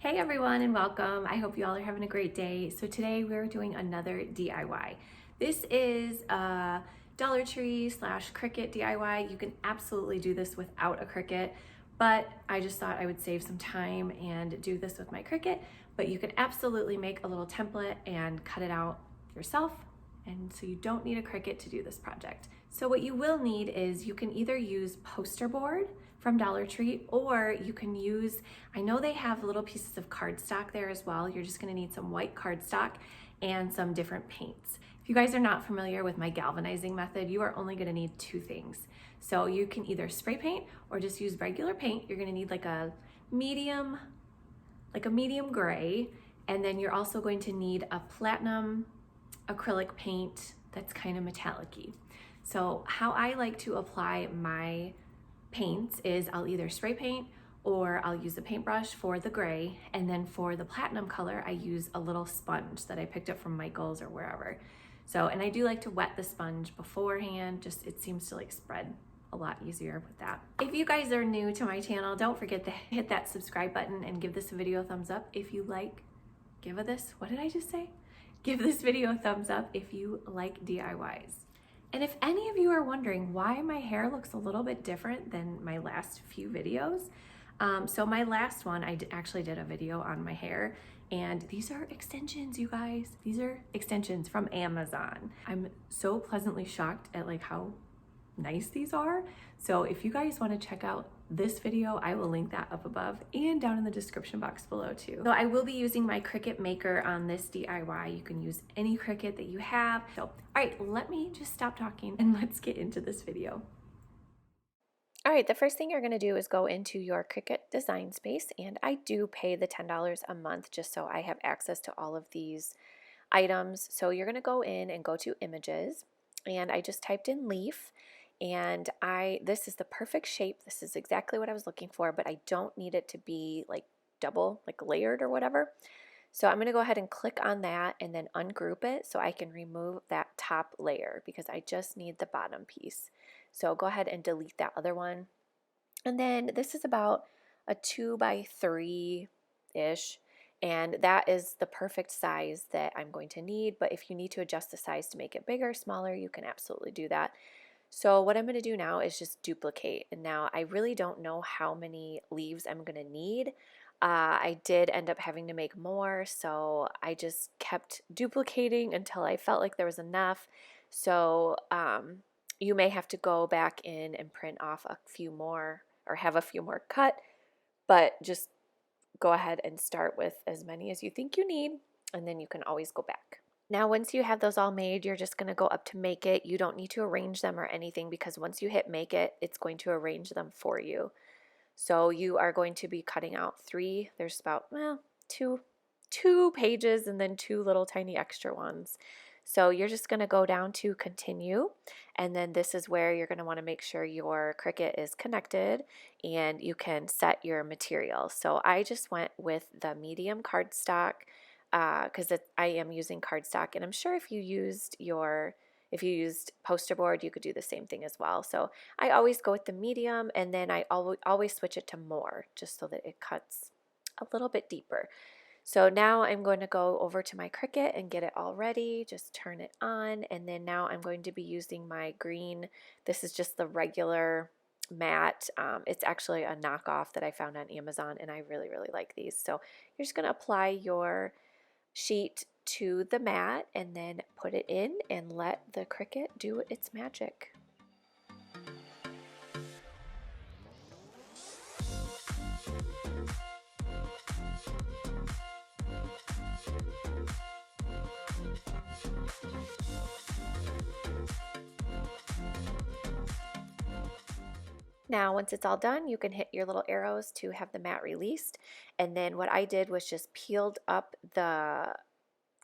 Hey everyone and welcome. I hope you all are having a great day. So today we're doing another DIY. This is a Dollar Tree slash Cricut DIY. You can absolutely do this without a Cricut, but I just thought I would save some time and do this with my Cricut. But you can absolutely make a little template and cut it out yourself. And so you don't need a Cricut to do this project. So what you will need is you can either use poster board from Dollar Tree, or you can use, I know they have little pieces of cardstock there as well. You're just gonna need some white cardstock and some different paints. If you guys are not familiar with my galvanizing method, you are only gonna need two things. So you can either spray paint or just use regular paint. You're gonna need like a medium gray, and then you're also going to need a platinum acrylic paint that's kind of metallic-y. So how I like to apply my paints is I'll either spray paint or I'll use a paintbrush for the gray, and then for the platinum color I use a little sponge that I picked up from Michael's or wherever. So, and I do like to wet the sponge beforehand, just it seems to like spread a lot easier with that. If you guys are new to my channel, don't forget to hit that subscribe button and give this video a thumbs up if you like, what did I just say? Give this video a thumbs up if you like DIYs. And if any of you are wondering why my hair looks a little bit different than my last few videos, so my last one, I actually did a video on my hair, and these are extensions, you guys. These are extensions from Amazon. I'm so pleasantly shocked at like how nice these are. So if you guys want to check out this video, I will link that up above and down in the description box below too. So I will be using my Cricut Maker on this DIY. You can use any Cricut that you have. So, all right, let me just stop talking and let's get into this video. All right, the first thing you're going to do is go into your Cricut design space, and I do pay the $10 a month just so I have access to all of these items. So you're going to go in and go to images, and I just typed in leaf, and this is the perfect shape. This is exactly what I was looking for, but I don't need it to be like double, like layered or whatever. So I'm going to go ahead and click on that and then ungroup it so I can remove that top layer because I just need the bottom piece. So go ahead and delete that other one. And then this is about a 2x3-ish, and that is the perfect size that I'm going to need. But if you need to adjust the size to make it bigger, smaller, you can absolutely do that. So what I'm going to do now is just duplicate. And now I really don't know how many leaves I'm going to need. I did end up having to make more, so I just kept duplicating until I felt like there was enough. So you may have to go back in and print off a few more or have a few more cut, but just go ahead and start with as many as you think you need, and then you can always go back. Now, once you have those all made, you're just going to go up to make it. You don't need to arrange them or anything because once you hit make it, it's going to arrange them for you. So you are going to be cutting out three. There's about, well, two pages and then two little tiny extra ones. So you're just going to go down to continue, and then this is where you're going to want to make sure your Cricut is connected and you can set your material. So I just went with the medium cardstock because I am using cardstock, and I'm sure if you used poster board, you could do the same thing as well. So I always go with the medium, and then I always switch it to more just so that it cuts a little bit deeper. So now I'm going to go over to my Cricut and get it all ready. Just turn it on, and then now I'm going to be using my green. This is just the regular matte. It's actually a knockoff that I found on Amazon, and I really, really like these. So you're just going to apply your sheet to the mat and then put it in and let the Cricut do its magic. Now, once it's all done, you can hit your little arrows to have the mat released. And then what I did was just peeled up the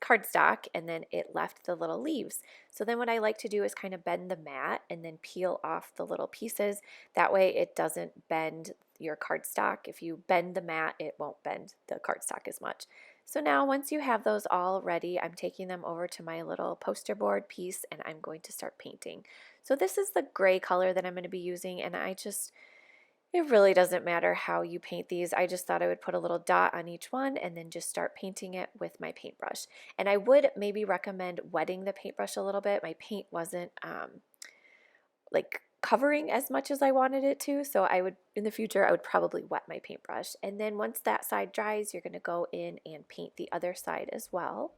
cardstock, and then it left the little leaves. So then what I like to do is kind of bend the mat and then peel off the little pieces. That way it doesn't bend your cardstock. If you bend the mat, it won't bend the cardstock as much. So now once you have those all ready, I'm taking them over to my little poster board piece, and I'm going to start painting. So this is the gray color that I'm going to be using, and It really doesn't matter how you paint these. I just thought I would put a little dot on each one and then just start painting it with my paintbrush. And I would maybe recommend wetting the paintbrush a little bit. My paint wasn't like covering as much as I wanted it to, so I would, in the future, I would probably wet my paintbrush. And then once that side dries, you're going to go in and paint the other side as well.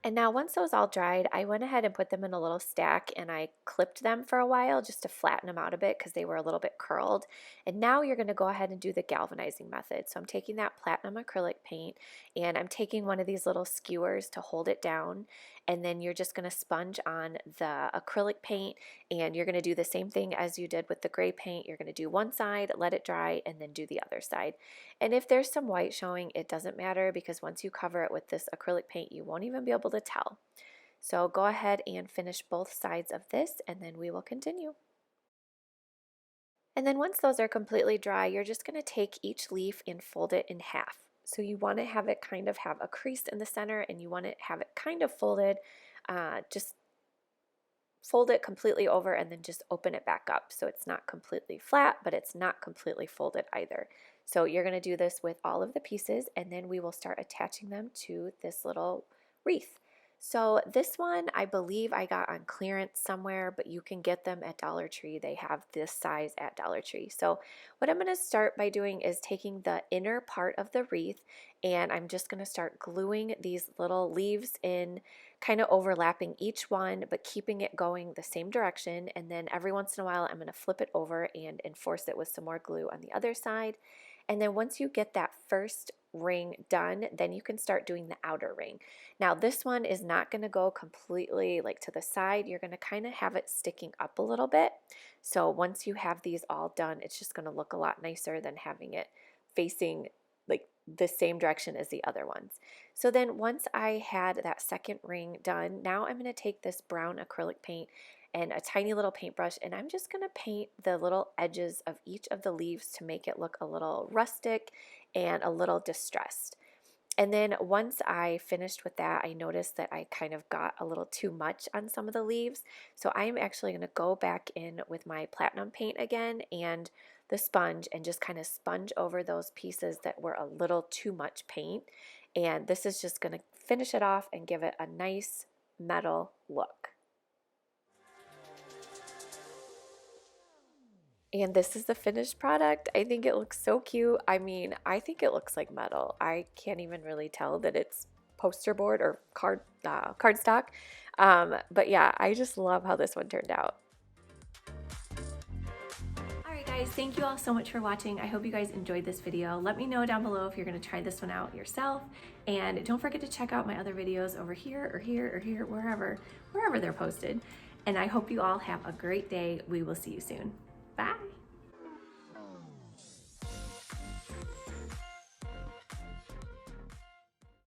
And now once those all dried, I went ahead and put them in a little stack and I clipped them for a while just to flatten them out a bit because they were a little bit curled. And now you're going to go ahead and do the galvanizing method. So I'm taking that platinum acrylic paint and I'm taking one of these little skewers to hold it down. And then you're just going to sponge on the acrylic paint and you're going to do the same thing as you did with the gray paint. You're going to do one side, let it dry, and then do the other side. And if there's some white showing, it doesn't matter because once you cover it with this acrylic paint, you won't even be able to tell. So go ahead and finish both sides of this and then we will continue. And then once those are completely dry, you're just going to take each leaf and fold it in half. So you want to have it kind of have a crease in the center and you want to have it kind of folded, just fold it completely over and then just open it back up. So it's not completely flat, but it's not completely folded either. So you're going to do this with all of the pieces and then we will start attaching them to this little wreath. So this one I believe I got on clearance somewhere, but you can get them at Dollar Tree. They have this size at Dollar Tree. So what I'm going to start by doing is taking the inner part of the wreath and I'm just going to start gluing these little leaves in, kind of overlapping each one, but keeping it going the same direction. And then every once in a while, I'm going to flip it over and enforce it with some more glue on the other side. And then once you get that first ring done, then you can start doing the outer ring. Now this one is not going to go completely like to the side. You're going to kind of have it sticking up a little bit. So once you have these all done, it's just going to look a lot nicer than having it facing like the same direction as the other ones. So then once I had that second ring done, now I'm going to take this brown acrylic paint and a tiny little paintbrush and I'm just going to paint the little edges of each of the leaves to make it look a little rustic and a little distressed. And then once I finished with that, I noticed that I kind of got a little too much on some of the leaves. So I'm actually going to go back in with my platinum paint again and the sponge and just kind of sponge over those pieces that were a little too much paint. And this is just going to finish it off and give it a nice metal look. And this is the finished product. I think it looks so cute. I mean, I think it looks like metal. I can't even really tell that it's poster board or cardstock. But yeah, I just love how this one turned out. Alright guys, thank you all so much for watching. I hope you guys enjoyed this video. Let me know down below if you're going to try this one out yourself. And don't forget to check out my other videos over here or here or here, wherever they're posted. And I hope you all have a great day. We will see you soon.